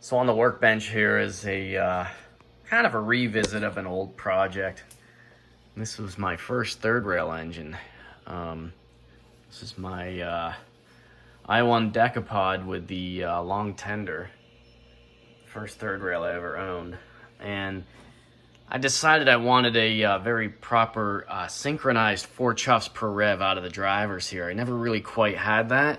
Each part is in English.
So on the workbench here is a kind of a revisit of an old project. This was my first third rail engine. This is my I1 Decapod with the long tender. First third rail I ever owned. And I decided I wanted a very proper synchronized 4 chuffs per rev out of the drivers here. I never really quite had that.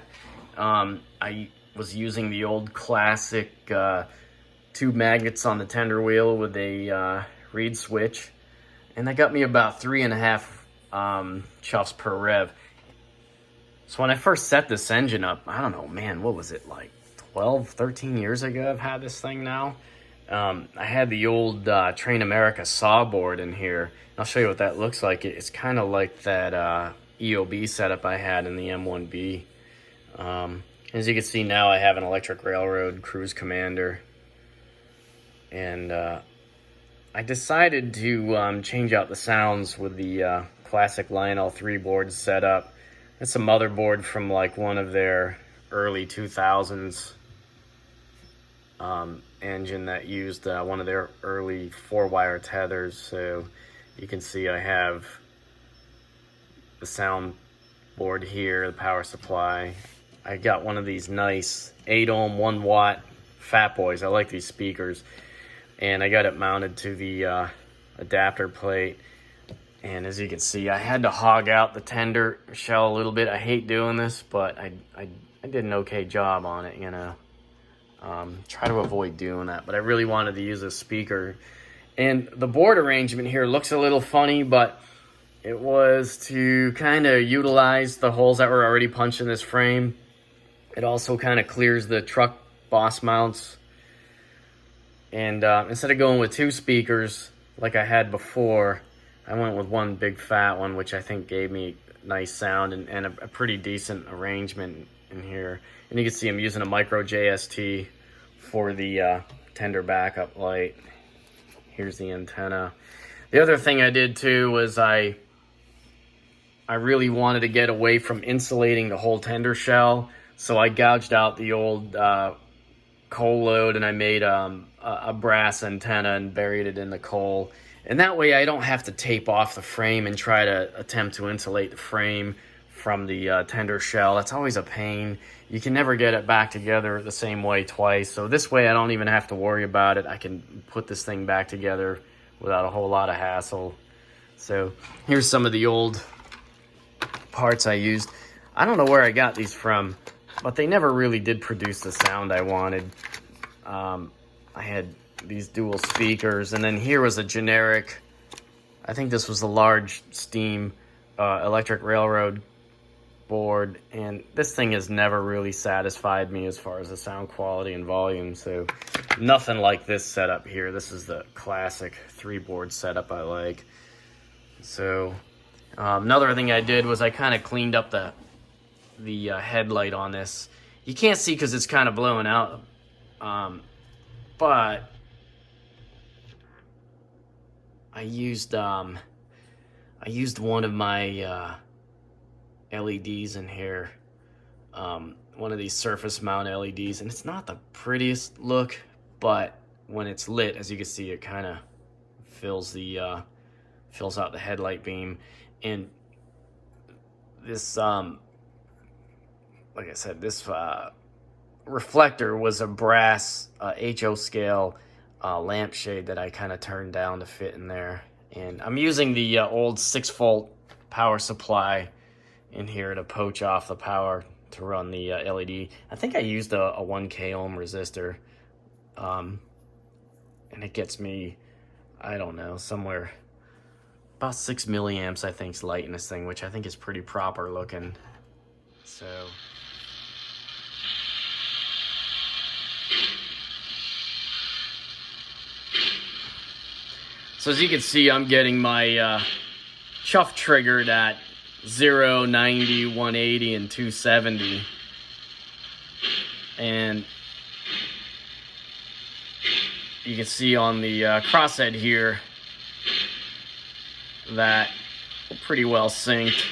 I was using the old classic 2 magnets on the tender wheel with a reed switch, and that got me about 3.5 chuffs per rev. So when I first set this engine up, I don't know, man, what was it, like 12, 13 years ago I've had this thing now? I had the old Train America saw board in here. I'll show you what that looks like. It's kind of like that EOB setup I had in the M1B. As you can see now, I have an electric railroad cruise commander. And I decided to change out the sounds with the classic Lionel 3 board setup. It's a motherboard from like one of their early 2000s engine that used one of their early 4-wire tethers. So you can see I have the sound board here, the power supply. I got one of these nice 8-ohm 1-watt Fat Boys. I like these speakers. And I got it mounted to the adapter plate. And as you can see, I had to hog out the tender shell a little bit. I hate doing this, but I did an okay job on it, you know. Try to avoid doing that, but I really wanted to use a speaker. And the board arrangement here looks a little funny, but it was to kind of utilize the holes that were already punched in this frame. It also kind of clears the truck boss mounts. And instead of going with 2 speakers like I had before, I went with one big fat one, which I think gave me nice sound and a pretty decent arrangement in here. And you can see I'm using a micro JST for the tender backup light. Here's the antenna. The other thing I did too was I really wanted to get away from insulating the whole tender shell, so I gouged out the old coal load and I made a brass antenna and buried it in the coal. And that way I don't have to tape off the frame and try to attempt to insulate the frame from the tender shell. That's always a pain. You can never get it back together the same way twice. So this way I don't even have to worry about it. I can put this thing back together without a whole lot of hassle. So here's some of the old parts I used. I don't know where I got these from, but they never really did produce the sound I wanted. I had these dual speakers, and then here was a generic, I think this was a large steam electric railroad board, and this thing has never really satisfied me as far as the sound quality and volume, so nothing like this setup here. This is the classic 3-board setup I like. So another thing I did was I kind of cleaned up the headlight on this. You can't see because it's kind of blowing out, but I used one of my LEDs in here, one of these surface mount LEDs, and it's not the prettiest look, but when it's lit, as you can see, it kind of fills out the headlight beam. And this like I said, this reflector was a brass HO scale lampshade that I kind of turned down to fit in there. And I'm using the old 6-volt power supply in here to poach off the power to run the LED. I think I used a 1K ohm resistor. And it gets me, I don't know, somewhere about 6 milliamps I think is light in this thing, which I think is pretty proper looking. So as you can see, I'm getting my chuff triggered at 0, 90, 180, and 270. And you can see on the crosshead here that we're pretty well synced.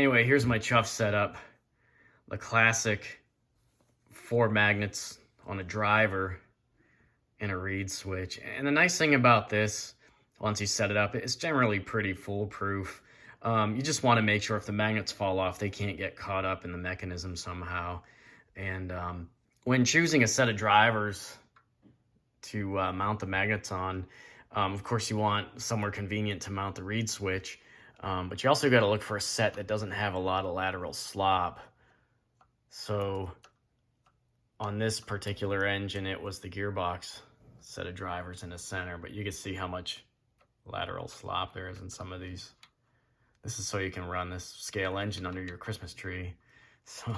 Anyway, here's my chuff setup. The classic 4 magnets on a driver and a reed switch. And the nice thing about this, once you set it up, it's generally pretty foolproof. You just want to make sure if the magnets fall off, they can't get caught up in the mechanism somehow. And when choosing a set of drivers to mount the magnets on, of course you want somewhere convenient to mount the reed switch, but you also got to look for a set that doesn't have a lot of lateral slop. So on this particular engine, it was the gearbox set of drivers in the center, but you can see how much lateral slop there is in some of these. This is so you can run this scale engine under your Christmas tree. So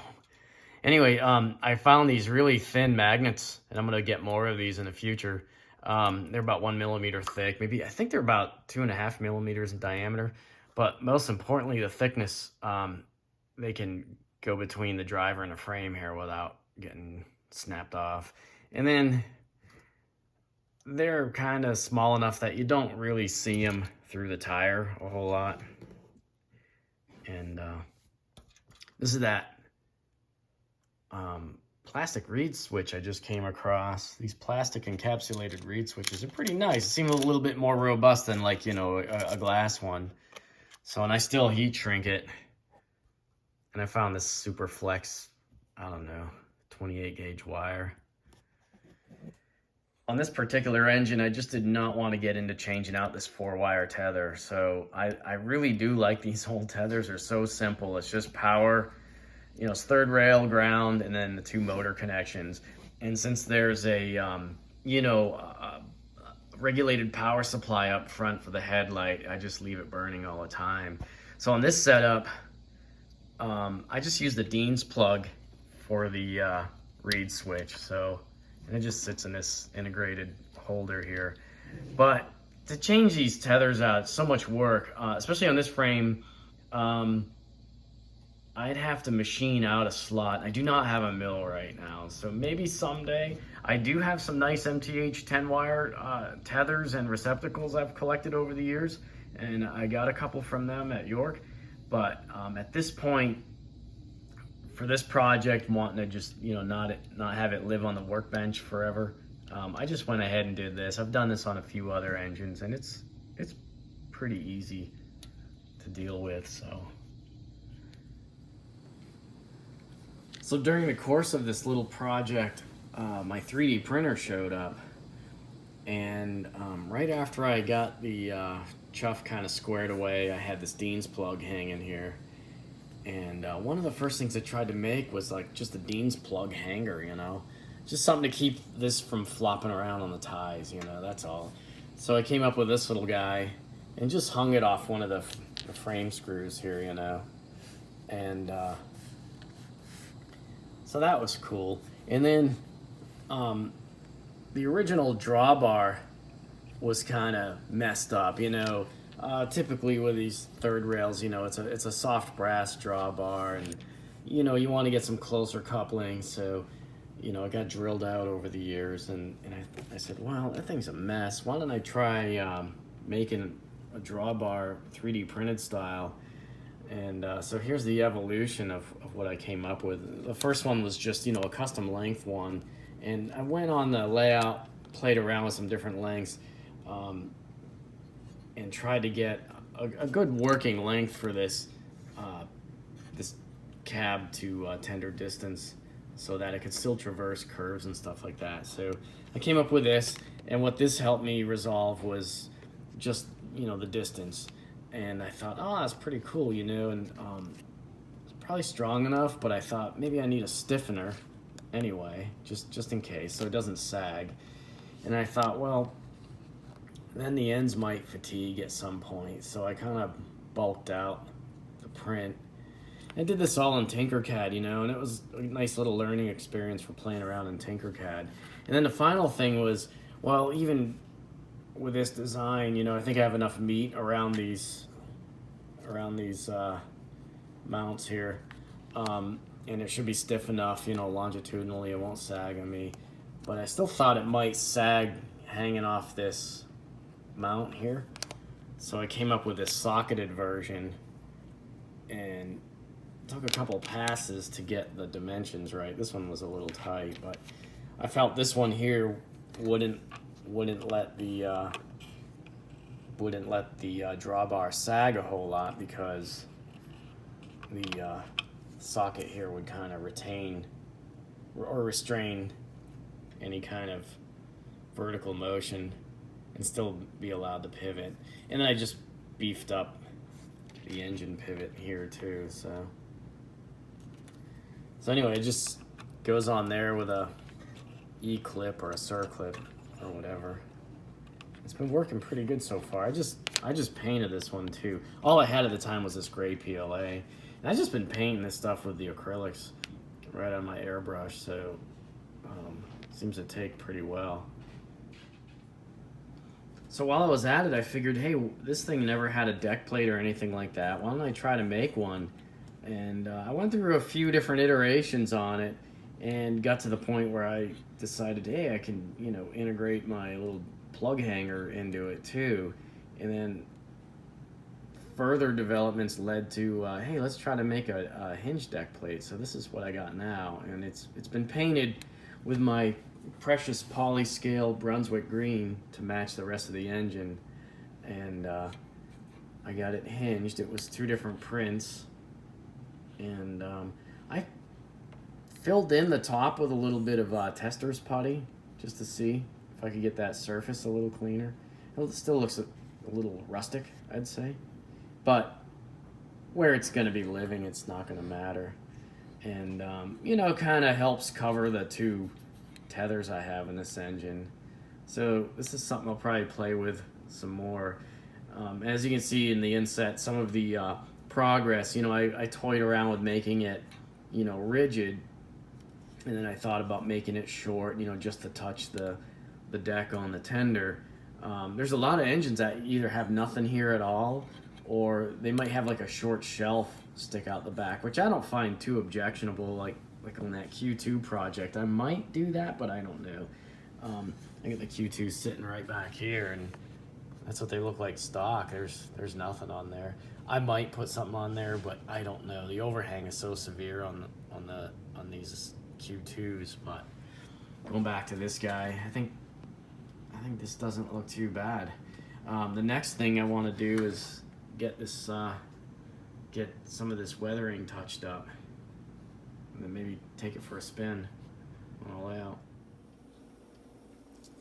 anyway, I found these really thin magnets, and I'm going to get more of these in the future. They're about 1 millimeter thick. I think they're about 2.5 millimeters in diameter. But most importantly, the thickness, they can go between the driver and the frame here without getting snapped off. And then they're kind of small enough that you don't really see them through the tire a whole lot. And this is that plastic reed switch I just came across. These plastic encapsulated reed switches are pretty nice. It seems a little bit more robust than, like, you know, a glass one. So, and I still heat shrink it. And I found this super flex, I don't know, 28 gauge wire. On this particular engine, I just did not want to get into changing out this 4-wire tether. So I really do like these old tethers. They're so simple. It's just power, you know, it's third rail, ground, and then the 2 motor connections. And since there's a, you know, regulated power supply up front for the headlight, I just leave it burning all the time. So on this setup, I just use the Dean's plug for the reed switch. So, and it just sits in this integrated holder here. But to change these tethers out, it's so much work, especially on this frame. I'd have to machine out a slot. I do not have a mill right now, so maybe someday. I do have some nice MTH 10-wire tethers and receptacles I've collected over the years, and I got a couple from them at York. But at this point, for this project, wanting to just, you know, not have it live on the workbench forever, I just went ahead and did this. I've done this on a few other engines, and it's pretty easy to deal with. So during the course of this little project, my 3D printer showed up, and right after I got the chuff kind of squared away, I had this Dean's plug hanging here. And one of the first things I tried to make was like just a Dean's plug hanger, you know, just something to keep this from flopping around on the ties, you know, that's all. So I came up with this little guy and just hung it off one of the frame screws here, you know, and so that was cool. And then the original drawbar was kind of messed up, you know. Typically with these third rails, you know, it's a soft brass drawbar, and you know, you want to get some closer coupling, so you know, it got drilled out over the years, and I said, well, that thing's a mess. Why don't I try making a drawbar 3D printed style? And so here's the evolution of what I came up with. The first one was just, you know, a custom length one, and I went on the layout, played around with some different lengths, and tried to get a good working length for this this cab to tender distance, so that it could still traverse curves and stuff like that. So I came up with this, and what this helped me resolve was just, you know, the distance. And I thought, oh, that's pretty cool, you know, and it's probably strong enough, but I thought maybe I need a stiffener anyway, just in case, so it doesn't sag. And I thought, well, then the ends might fatigue at some point, so I kind of bulked out the print. I did this all in Tinkercad, you know, and it was a nice little learning experience for playing around in Tinkercad. And then the final thing was, well, even with this design, you know, I think I have enough meat around these mounts here, and it should be stiff enough, you know, longitudinally, it won't sag on me. But I still thought it might sag hanging off this mount here, so I came up with this socketed version, and took a couple passes to get the dimensions right. This one was a little tight, but I felt this one here wouldn't let the drawbar sag a whole lot, because the socket here would kind of retain or restrain any kind of vertical motion and still be allowed to pivot. And then I just beefed up the engine pivot here too, so anyway, it just goes on there with a E-clip or a circlip or whatever. It's been working pretty good so far. I just painted this one too. All I had at the time was this gray PLA, and I've just been painting this stuff with the acrylics right on my airbrush, so seems to take pretty well. So while I was at it, I figured, hey, this thing never had a deck plate or anything like that. Why don't I try to make one? And I went through a few different iterations on it and got to the point where I decided, hey, I can, you know, integrate my little plug hanger into it too. And then further developments led to, hey, let's try to make a hinge deck plate. So this is what I got now, and it's been painted with my precious polyscale Brunswick green to match the rest of the engine, and I got it hinged. It was 2 different prints, and I filled in the top with a little bit of tester's putty just to see if I could get that surface a little cleaner. It still looks a little rustic, I'd say, but where it's going to be living, it's not going to matter. And you know, kind of helps cover the 2 tethers I have in this engine. So this is something I'll probably play with some more. As you can see in the inset, some of the progress, you know, I toyed around with making it, you know, rigid, and then I thought about making it short, you know, just to touch the deck on the tender. There's a lot of engines that either have nothing here at all, or they might have like a short shelf stick out the back, which I don't find too objectionable, like on that Q2 project. I might do that, but I don't know. I got the Q2 sitting right back here, and that's what they look like stock. There's nothing on there. I might put something on there, but I don't know. The overhang is so severe on these Q2s. But going back to this guy, I think this doesn't look too bad. The next thing I want to do is get this get some of this weathering touched up, and then maybe take it for a spin on a layout.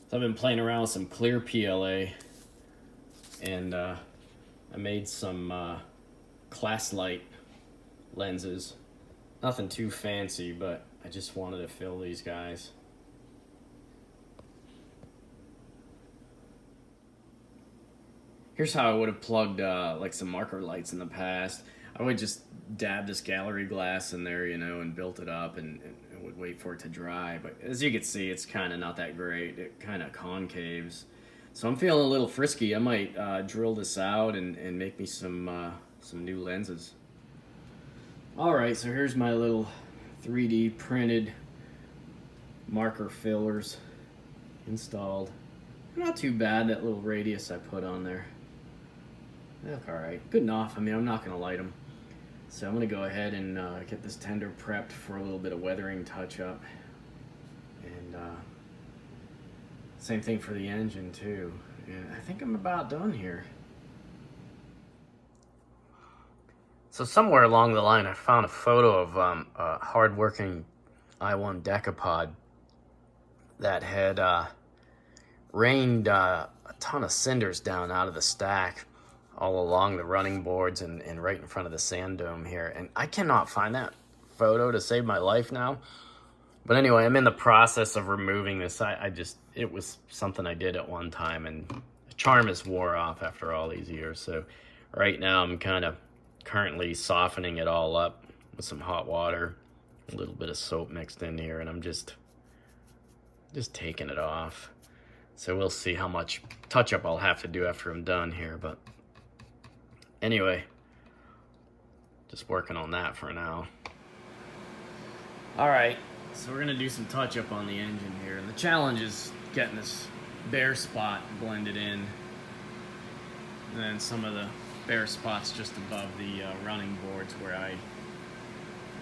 So I've been playing around with some clear PLA, and I made some class light lenses. Nothing too fancy, but I just wanted to fill these guys. Here's how I would have plugged like some marker lights in the past. I would just dab this gallery glass in there, you know, and built it up, and would wait for it to dry. But as you can see, it's kind of not that great. It kind of concaves. So I'm feeling a little frisky. I might drill this out and make me some new lenses. All right, so here's my little 3D printed marker fillers installed. Not too bad, that little radius I put on there. They look all right, good enough. I mean, I'm not gonna light them. So I'm gonna go ahead and get this tender prepped for a little bit of weathering touch up. And same thing for the engine too. And I think I'm about done here. So somewhere along the line, I found a photo of a hard-working i1 Decapod that had rained a ton of cinders down out of the stack all along the running boards and right in front of the sand dome here. And I cannot find that photo to save my life now. But anyway, I'm in the process of removing this. It was something I did at one time, and the charm has wore off after all these years. So right now I'm kind of currently softening it all up with some hot water, a little bit of soap mixed in here, and I'm just taking it off. So we'll see how much touch-up I'll have to do after I'm done here. But anyway, just working on that for now. All right, so we're gonna do some touch-up on the engine here, and the challenge is getting this bare spot blended in, and then some of the bare spots just above the running boards where I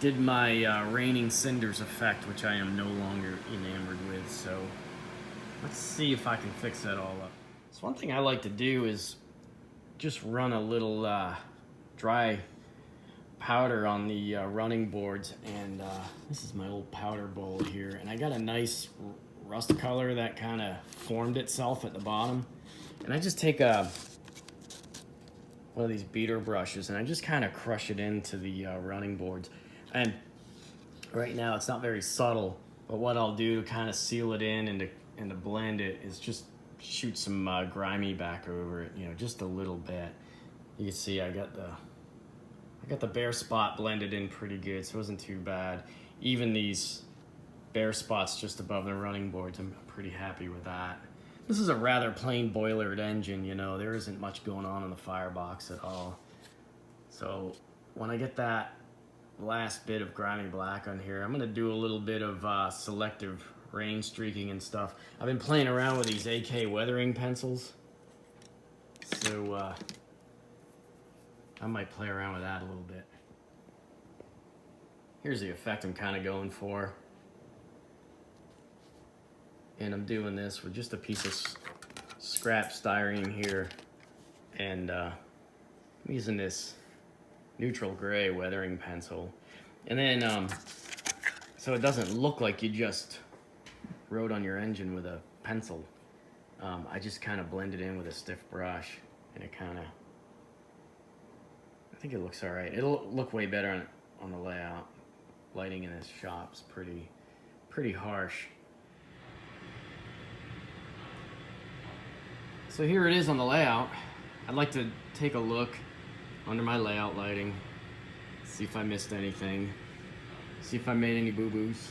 did my raining cinders effect, which I am no longer enamored with. So let's see if I can fix that all up. So one thing I like to do is just run a little dry powder on the running boards, and this is my old powder bowl here, and I got a nice rust color that kind of formed itself at the bottom, and I just take one of these beater brushes and I just kind of crush it into the running boards. And right now it's not very subtle, but what I'll do to kind of seal it in and to blend it is just shoot some grimy back over it, you know, just a little bit. You can see I got the bare spot blended in pretty good, so it wasn't too bad. Even these bare spots just above the running boards, I'm pretty happy with that. This is a rather plain boilered engine, you know, there isn't much going on in the firebox at all. So when I get that last bit of grimy black on here, I'm gonna do a little bit of selective rain streaking and stuff. I've been playing around with these AK weathering pencils, so I might play around with that a little bit. Here's the effect I'm kind of going for. And I'm doing this with just a piece of scrap styrene here, and I'm using this neutral gray weathering pencil. And then, so it doesn't look like you just wrote on your engine with a pencil, I just kind of blend it in with a stiff brush, and it kind of, I think it looks all right. It'll look way better on the layout. Lighting in this shop's pretty harsh. So here it is on the layout. I'd like to take a look under my layout lighting, see if I missed anything, see if I made any boo-boos.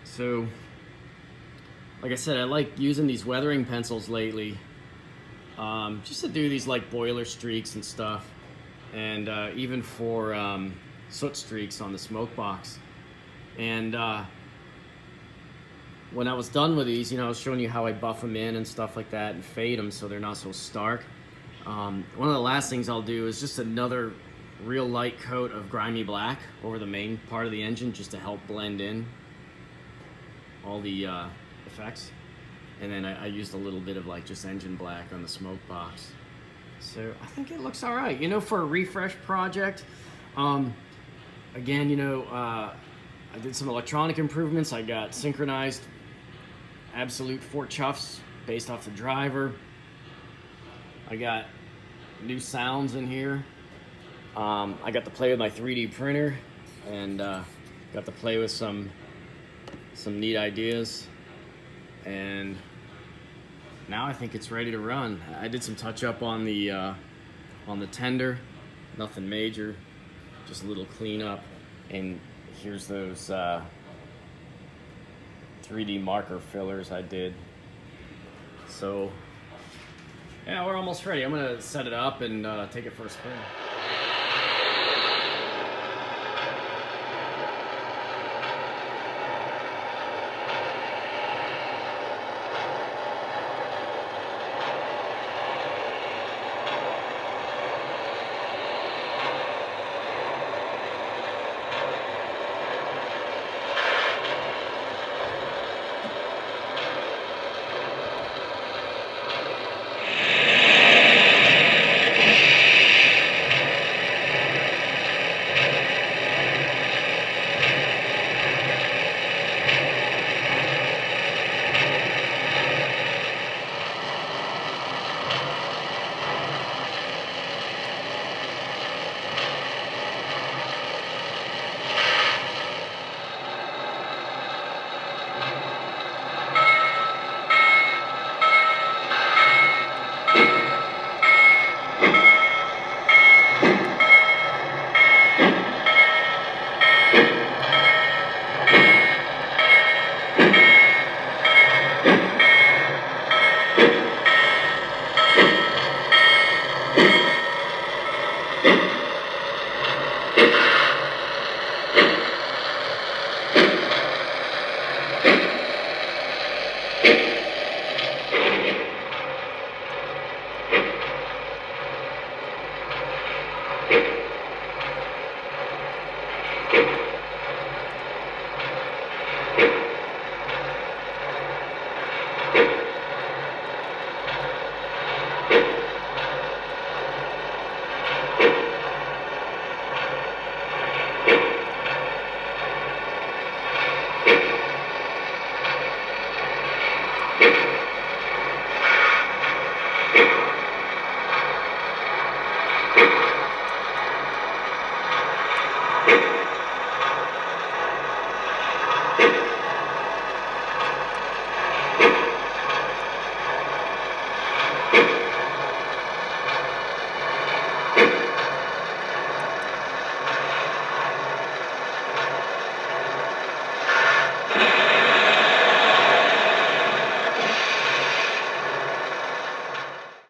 So, like I said, I like using these weathering pencils lately, just to do these like boiler streaks and stuff, and even for soot streaks on the smoke box. And when I was done with these, you know, I was showing you how I buff them in and stuff like that and fade them so they're not so stark. One of the last things I'll do is just another real light coat of grimy black over the main part of the engine, just to help blend in all the effects. And then I used a little bit of like just engine black on the smoke box. So I think it looks all right, you know, for a refresh project. Again, you know, I did some electronic improvements. I got Synchronized Absolute 4 chuffs based off the driver. I got new sounds in here. I got to play with my 3D printer, and got to play with some neat ideas. And now I think it's ready to run. I did some touch up on the tender, nothing major, just a little cleanup. And here's those 3D marker fillers I did. So yeah, we're almost ready. I'm gonna set it up and take it for a spin.